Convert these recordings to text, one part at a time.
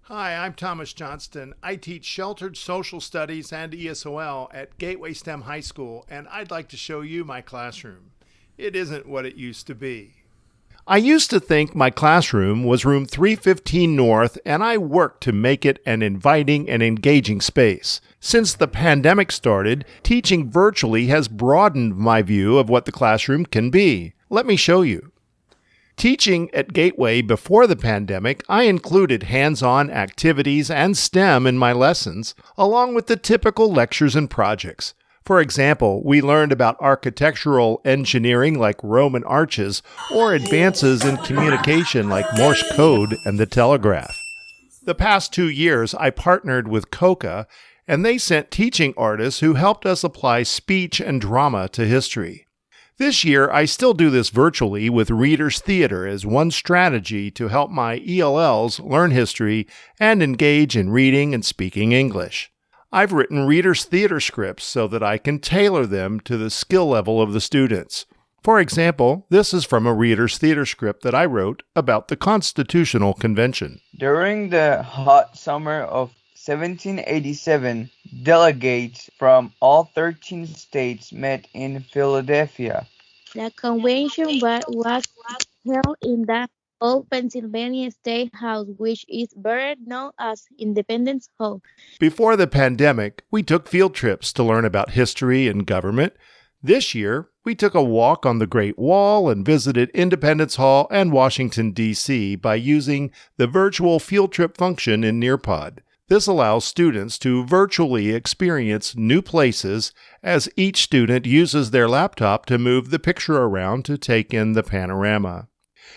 Hi, I'm Thomas Johnston. I teach Sheltered Social Studies and ESOL at Gateway STEM High School, and I'd like to show you my classroom. It isn't what it used to be. I used to think my classroom was room 315 North, and I worked to make it an inviting and engaging space. Since the pandemic started, teaching virtually has broadened my view of what the classroom can be. Let me show you. Teaching at Gateway before the pandemic, I included hands-on activities and STEM in my lessons, along with the typical lectures and projects. For example, we learned about architectural engineering like Roman arches, or advances in communication like Morse code and the telegraph. The past 2 years, I partnered with COCA, and they sent teaching artists who helped us apply speech and drama to history. This year, I still do this virtually with Readers Theater as one strategy to help my ELLs learn history and engage in reading and speaking English. I've written Readers Theater scripts so that I can tailor them to the skill level of the students. For example, this is from a Readers Theater script that I wrote about the Constitutional Convention. During the hot summer of 1787, delegates from all 13 states met in Philadelphia. The convention was held in the old Pennsylvania State House, which is better known as Independence Hall. Before the pandemic, we took field trips to learn about history and government. This year, we took a walk on the Great Wall and visited Independence Hall and Washington, D.C. by using the virtual field trip function in Nearpod. This allows students to virtually experience new places as each student uses their laptop to move the picture around to take in the panorama.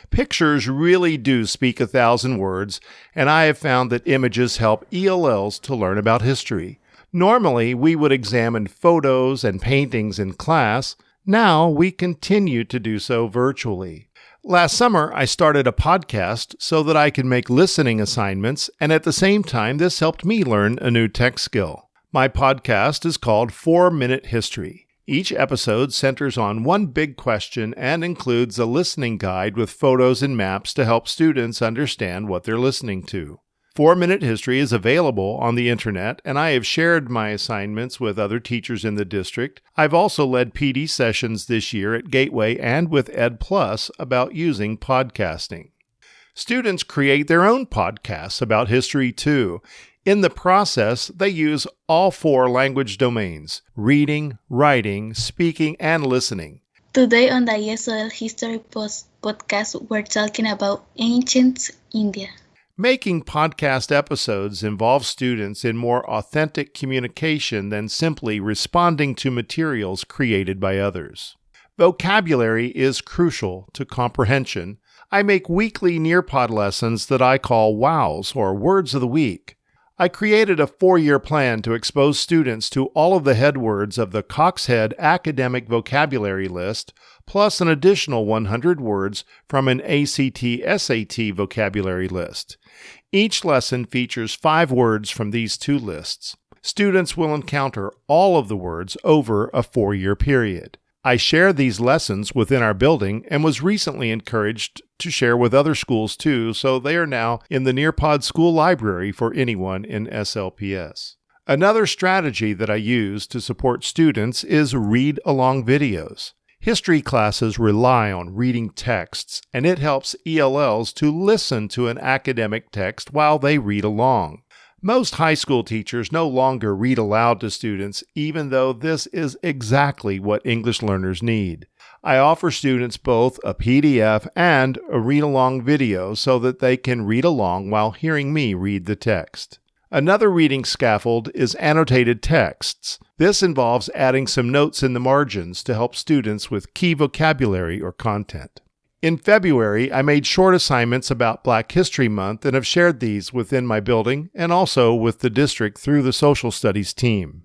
Pictures really do speak 1,000 words, and I have found that images help ELLs to learn about history. Normally, we would examine photos and paintings in class. Now, we continue to do so virtually. Last summer, I started a podcast so that I could make listening assignments, and at the same time, this helped me learn a new tech skill. My podcast is called 4-Minute History. Each episode centers on one big question and includes a listening guide with photos and maps to help students understand what they're listening to. 4-Minute History is available on the internet, and I have shared my assignments with other teachers in the district. I've also led PD sessions this year at Gateway and with Ed Plus about using podcasting. Students create their own podcasts about history too. In the process, they use all 4 language domains: reading, writing, speaking, and listening. Today on the ESOL History podcast, we're talking about ancient India. Making podcast episodes involves students in more authentic communication than simply responding to materials created by others. Vocabulary is crucial to comprehension. I make weekly Nearpod lessons that I call WOWs, or Words of the Week. I created a 4-year plan to expose students to all of the headwords of the Cox Head Academic Vocabulary List, plus an additional 100 words from an ACT/SAT vocabulary list. Each lesson features 5 words from these 2 lists. Students will encounter all of the words over a 4-year period. I share these lessons within our building and was recently encouraged to share with other schools too, so they are now in the Nearpod School Library for anyone in SLPS. Another strategy that I use to support students is read-along videos. History classes rely on reading texts, and it helps ELLs to listen to an academic text while they read along. Most high school teachers no longer read aloud to students, even though this is exactly what English learners need. I offer students both a PDF and a read-along video so that they can read along while hearing me read the text. Another reading scaffold is annotated texts. This involves adding some notes in the margins to help students with key vocabulary or content. In February, I made short assignments about Black History Month and have shared these within my building and also with the district through the social studies team.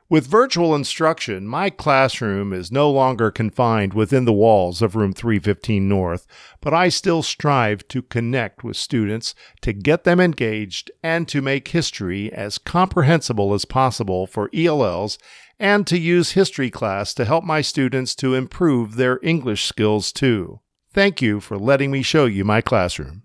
With virtual instruction, my classroom is no longer confined within the walls of room 315 North, but I still strive to connect with students, to get them engaged, and to make history as comprehensible as possible for ELLs, and to use history class to help my students to improve their English skills too. Thank you for letting me show you my classroom.